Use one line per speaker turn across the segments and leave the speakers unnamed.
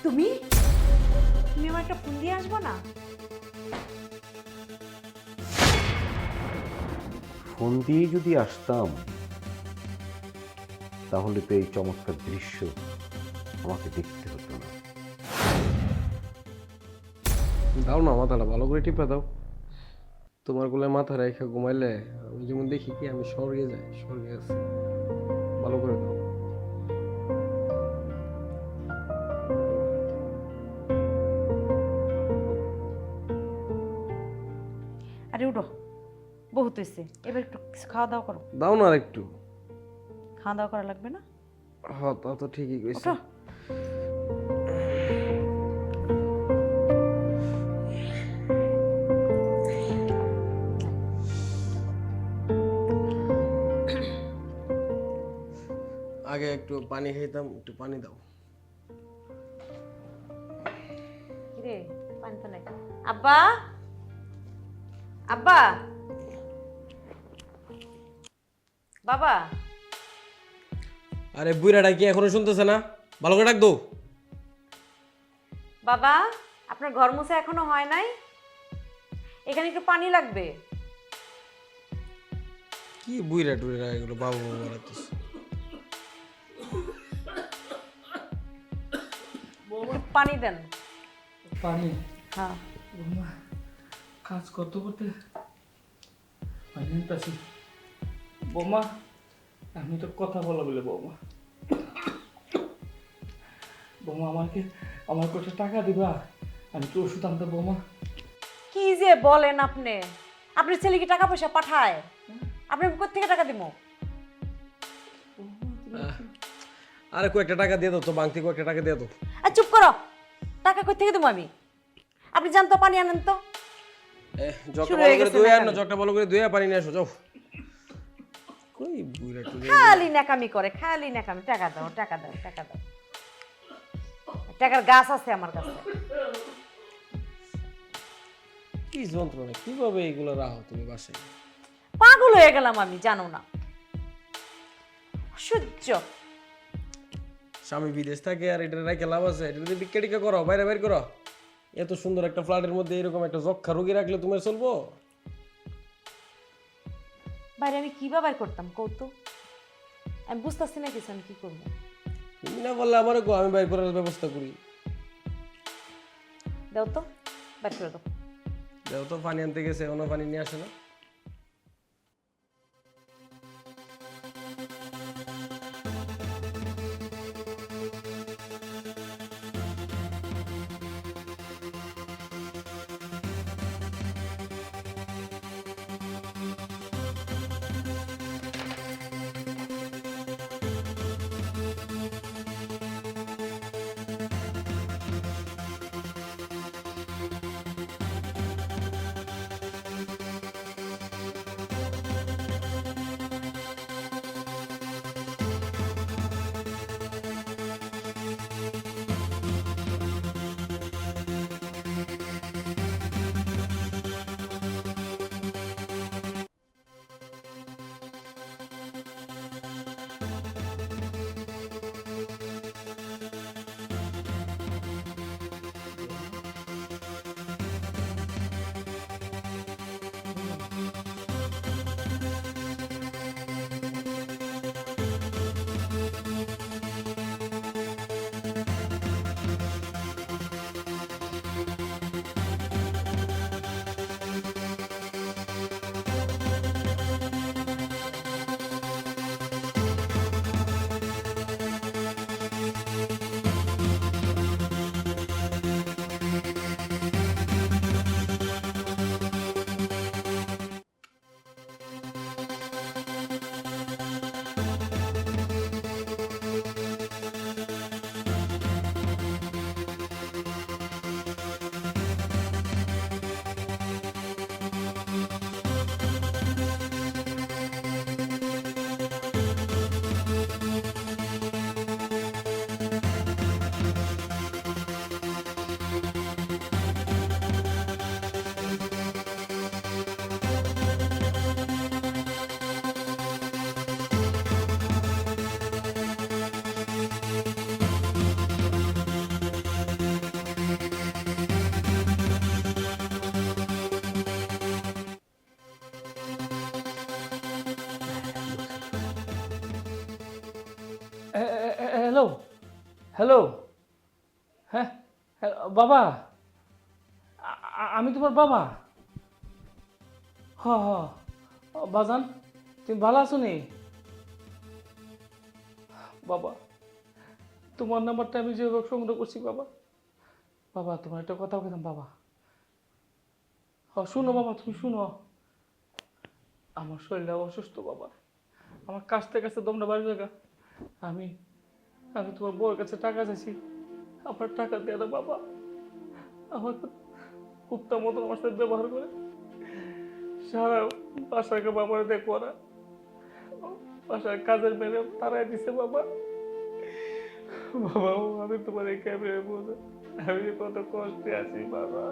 তুমি তুমি আমার একটা ফোন দিয়ে আসবো না?
ফোন দিয়ে যদি আসতাম তাহলে তো এই চমৎকার দৃশ্য আমাকে দেখতে হতো না।
দাও না, মাথাটা ভালো করে টিপে দাও। তোমার কোলে মাথা রেখে ঘুমাইলে আমি যেমন দেখি কি আমি স্বর্গে যাই, স্বর্গে আছি। ভালো করে দাও।
আরে উঠো, বহুত হয়েছে, এবার একটু কিছু খাওয়া দাওয়া করো।
দাও না আর একটু।
খাওয়া দাওয়া করা লাগবে না?
হ্যাঁ, তা তো ঠিকই কইছে।
ওঠো।
আগে একটু পানি খাইতাম, একটু পানি দাও।
কিরে, পানি তো নাই। আব্বা, আব্বা, বাবা।
আরে বুইড়াটা কি এখনো শুনতেছে না? ভালো করে ডাক দো।
বাবা, আপনার ঘর মুছে এখনো হয় নাই? এখানে একটু পানি লাগবে।
কি বুইড়া টুইড়া এগুলো বাবু বাবু বলাতিস।
একটু পানি দেন।
পানি
হ্যাঁ।
বৌমা, কাজ করতে করতে পানি আনতাছি। বৌমা, আমি তো কথা বলা বলে বৌমা। বৌমা, আমার কত টাকা দিবা? আমি তো ওষুধ আনতে বৌমা।
কি যে বলেন আপনি? আপনার ছেলে কি টাকা পয়সা পাঠায়? আপনি কোত্থেকে টাকা দিব?
আরে কয়েকটা টাকা দিয়ে দাও তো, বাংতি কয়েকটা টাকা দিয়ে দাও।
আর চুপ করো, টাকা কোত্থেকে দেবো আমি? আপনি যান তো, পানি আনেন তো।
জগটা
শুরু
ভালো
হয়ে
করে
গেছে
ধুয়ে আনো,
নাকামি।
জগটা ভালো করে ধুয়ে পানি নিয়ে আসো, যাও। কই বুইড়া টুইড়া।
খালি নাকামি করে, খালি নাকামি। টাকা দাও, টাকা দাও, টাকা দাও। টাকার গাছ আছে আমার কাছে।
কি যন্ত্রণা, কিভাবে এগুলো রাখো তুমি বাসায়?
পাগল হয়ে গেলাম আমি, জানো না? সহ্য।
স্বামী বিদেশ থাকে আর এটা রেখে লাভ আছে? এটা যদি বিক্রি টিকা করো, বাইরে বাইর করো। এত সুন্দর একটা ফ্ল্যাটের মধ্যে এরকম একটা যক্ষা রোগী রাখলে তোমার চলবো?
বাইরে আমি কি বাবার করতাম কৌতো? আমি বুঝতেছি না কিছু, আমি কি করবো?
তুমি না বললে আমারও কো, আমি বাইর করার ব্যবস্থা করি।
দাও তো, বাইর করে দাও।
দেও তো, পানি আনতে গেছে, অন্য পানি নিয়ে আসে না।
হ্যালো হ্যালো, হ্যাঁ হ্যাঁ, বাবা, আমি তোমার বাবা। হ হ, বাজান, তুমি ভালো আছো নি? বাবা, তোমার নাম্বারটা আমি যেভাবে সংগ্রহ করছি বাবা। বাবা, তোমার একটা কথা বলতাম বাবা। শুনো বাবা, তুমি শুনো। আমার শরীরটা অসুস্থ বাবা, আমার কাছতে কাছতে দমটা বাড়ি লাগা। আমি আমি তোমার বউয়ের কাছে টাকা চাইছি, আমার টাকা দিয়ে দাও বাবা। আমার কুত্তা মতো আমার সাথে ব্যবহার করে, সারা বাসাকে বাবার দেখো না, বাসার কাজের মেরে তারাই দিছে বাবা। বাবা, আমি তোমার এই ক্যামেরা বলে আমি কত কষ্টে আছি বাবা।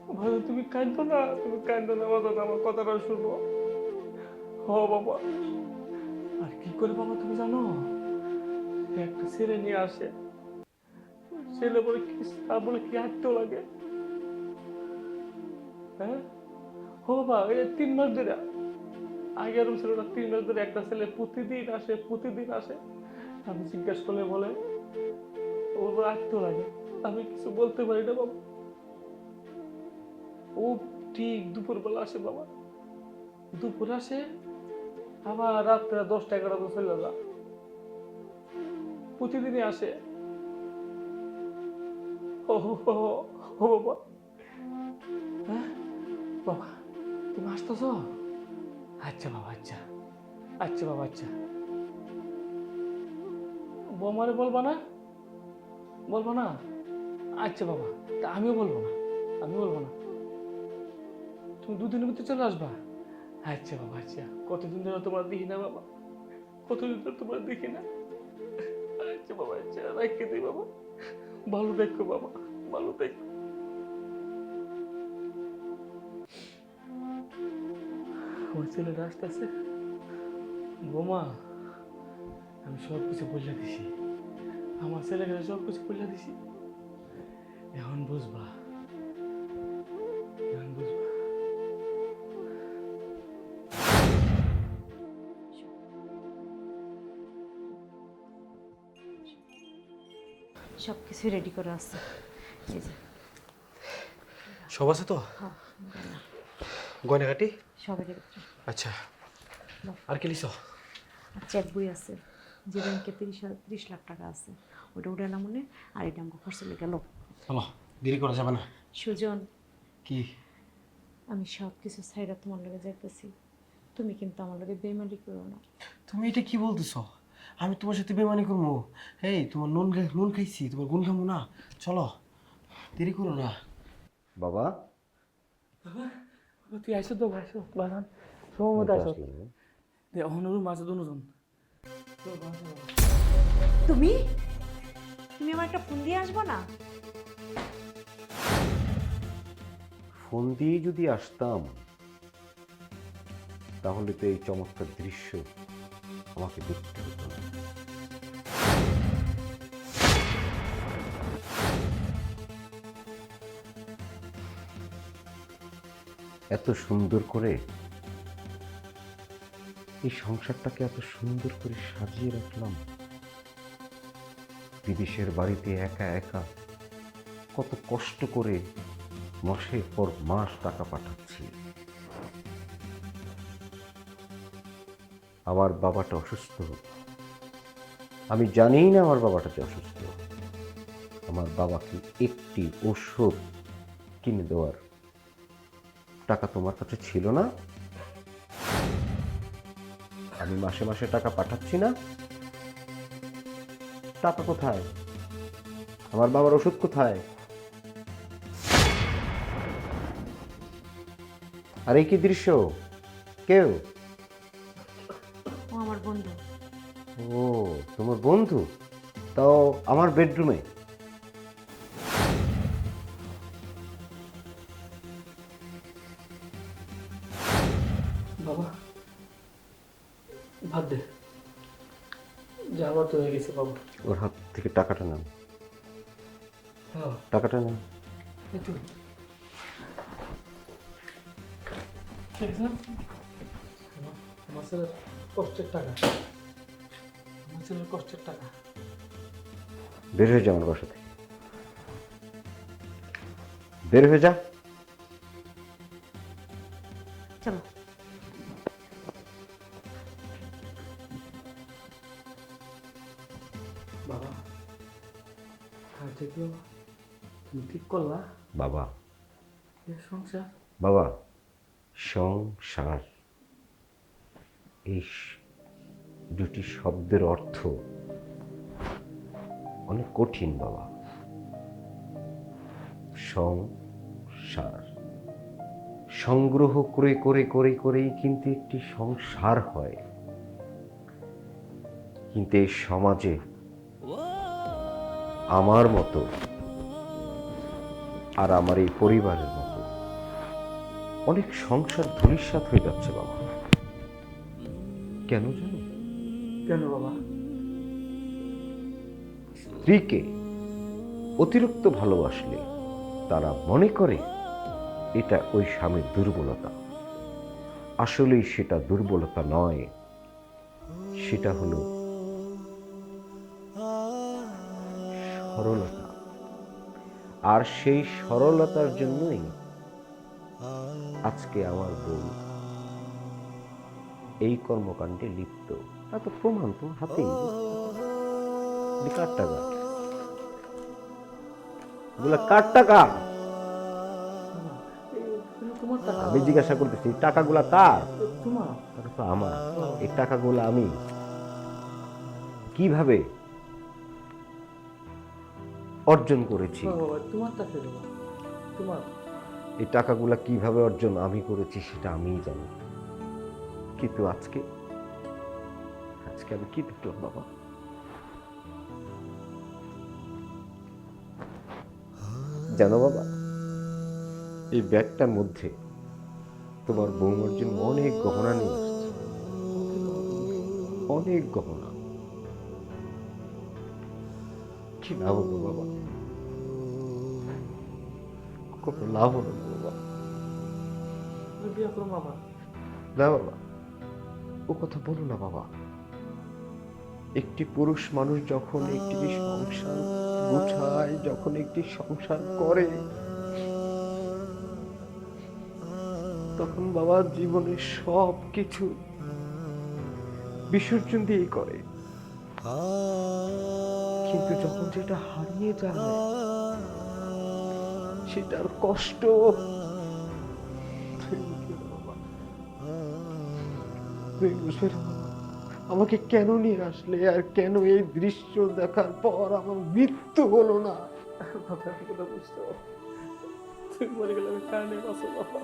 বাবা, তুমি কাঁদো না, তুমি কাঁদো না বাবা, আমার কথাটা শুনো। হ বাবা, আর কি করে বাবা তুমি জানো, একটা ছেলে নিয়ে আসে, ছেলে বলে কি তা বলে কি হাঁটতেও লাগে। হ্যাঁ, ও বাবা, এই 3 মাস ধরে, আগে এরকম ছিল না, 3 মাস ধরে একটা ছেলে প্রতিদিন আসে, প্রতিদিন আসে। আমি জিজ্ঞাসা করলে বলে ওর বলে হাঁটতেও লাগে। আমি কিছু বলতে পারি না বাবা। ও ঠিক দুপুরবেলা আসে বাবা, দুপুরে আসে, আবার রাত্রে 10টা 11টা চলে যা, প্রতিদিনই আসে। ও ও বাবা, হ্যাঁ বাবা, তুমি আসতেছ? আচ্ছা বাবা, আচ্ছা আচ্ছা বাবা, আচ্ছা। বৌমারে বলবা না, বলবো না? আচ্ছা বাবা, তা আমিও বলবো না, আমি বলবো না। তুমি 2 দিনের ভিতরে চলে আসবা? আচ্ছা বাবা, আচ্ছা। কতদিন ধরে তোমার দেখি না বাবা, কতদিন ধরে তোমার দেখি না। আচ্ছা বাবা, আচ্ছা, রেখে দিই বাবা। ভালো দেখো বাবা, ভালো দেখো। আমার ছেলেটা আসতেছে। বোমা, আমি সব কিছু বলে দিছি, আমার ছেলেকে সব কিছু বলে দিছি। এখন বুঝবা, এখন বুঝবা।
সব কিছু রেডি করে আছে। এই যে,
সব আছে তো?
হ্যাঁ,
গয়নাঘাটি?
সবের ভিতরে
আচ্ছা, আর কি লিছ?
চেক বই আছে, যে ব্যাংকে 30 লাখ টাকা আছে, ওটা উঠে না মনে, আর এটা আমাকে খরচ লেগে গেল।
চলো, দেরি করা যাবে না।
সুজন,
কি?
আমি সব কিছু ছাইরা তোমার লগে যাইতেছি, তুমি কিন্তু আমার লগে বেইমানি করো না।
তুমি এটা কি বলতেছো? আমি তোমার সাথে বেমানি করবো? এই তোমার নুন খাইছি, তোমার গুণ খাবো না। চলো, দেরি করো না। বাবা,
তুই আইসো তো, আইসো বাজান, সময় মতো আইসো। অহনুর মাঝে দুজন।
তুমি তুমি আমার একটা ফোন দিয়ে আসবো না?
ফোন দিয়ে যদি আসতাম তাহলে তো এই চমৎকার দৃশ্য আমাকে দেখতে হতো না। এত সুন্দর করে এই সংসারটাকে এত সুন্দর করে সাজিয়ে রাখলাম, বিদেশের বাড়িতে একা একা কত কষ্ট করে মাসের পর মাস টাকা পাঠাচ্ছি। আমার বাবাটা অসুস্থ, আমি জানি না আমার বাবাটা যে অসুস্থ। আমার বাবাকে একটি ওষুধ কিনে দেওয়ার টাকা তোমার কাছে ছিল না? আমি মাসে মাসে টাকা পাঠাচ্ছি না? টাকা কোথায়? আমার বাবার ওষুধ কোথায়? আর এই কি দৃশ্য? কেউ?
ও আমার বন্ধু।
ও, তোমার বন্ধু? তাও আমার বেডরুমে?
বাবা, ভাত দে, যাওয়া তো হয়ে গেছে বাবা।
ওর হাত থেকে টাকাটা নাও,
হ্যাঁ,
টাকাটা নাও।
একটু ঠিক আছে। আমার ছেলের কষ্টের টাকা, আমার ছেলের কষ্টের টাকা।
বের হয়ে যা আমার বাসা থেকে, বের হয়ে যা।
চলো।
বাবা হ্যাঁ ঠিক বাবা, তুমি ঠিক করলা
বাবা,
এ সংসার।
বাবা, সংসার এই দুটি শব্দের অর্থ অনেক কঠিন বাবা। সংসার সংগ্রহ করে করে করে করেই কিন্তু একটি সংসার হয়, কিন্তু এই সমাজে আমার মতো আর আমার এই পরিবারের মতো অনেক সংসার ধূলিসাৎ হয়ে যাচ্ছে বাবা। কেন জানো?
কেন বাবা?
স্ত্রীকে অতিরিক্ত ভালোবাসলে তারা মনে করে এটা ওই স্বামীর দুর্বলতা। আসলেই সেটা দুর্বলতা নয়, সেটা হলো সরলতা। আর সেই সরলতার জন্যই আজকে আমার বউ এই কর্মকাণ্ডে লিপ্ত। তা তো প্রমাণ তো হাতেই। কার টাকা এগুলা? কার টাকা?
তোমার টাকা।
আমি জিজ্ঞাসা করতেছি টাকাগুলা কার?
তোমার
টাকা তো আমার। এই টাকাগুলো আমি কিভাবে অর্জন করেছি,
বাবা, তোমার টাকা বাবা, তোমার।
এই টাকাগুলা কিভাবে অর্জন আমি করেছি সেটা আমিই জানি। কিন্তু আজকে আজকে আমি কি দেখলাম বাবা? জানো বাবা, এই ব্যাগটার মধ্যে তোমার বৌমার জন্য অনেক গহনা নিয়ে আসছে, অনেক গহনা। কি লাভ হলো বাবা? কোনো লাভ হলো না বাবা।
তুমি বিয়ে করো বাবা।
না বাবা, ও কথা বলো না বাবা। একটি পুরুষ মানুষ যখন একটি সংসার গোছায়, যখন একটি সংসার করে, তখন বাবা জীবনের সব কিছু বিসর্জন দিয়ে করে। কিন্তু যখন যেটা হারিয়ে যায় সেটার কষ্ট তুমি বুঝবে না বাবা। আমাকে কেন নিয়ে আসলে, আর কেন এই দৃশ্য দেখার পর আমার মৃত্যু হলো না?
বাবা আমি কথা বুঝতে পারো। তুমি মরে গেলে আমি কারণে বাঁচো বাবা।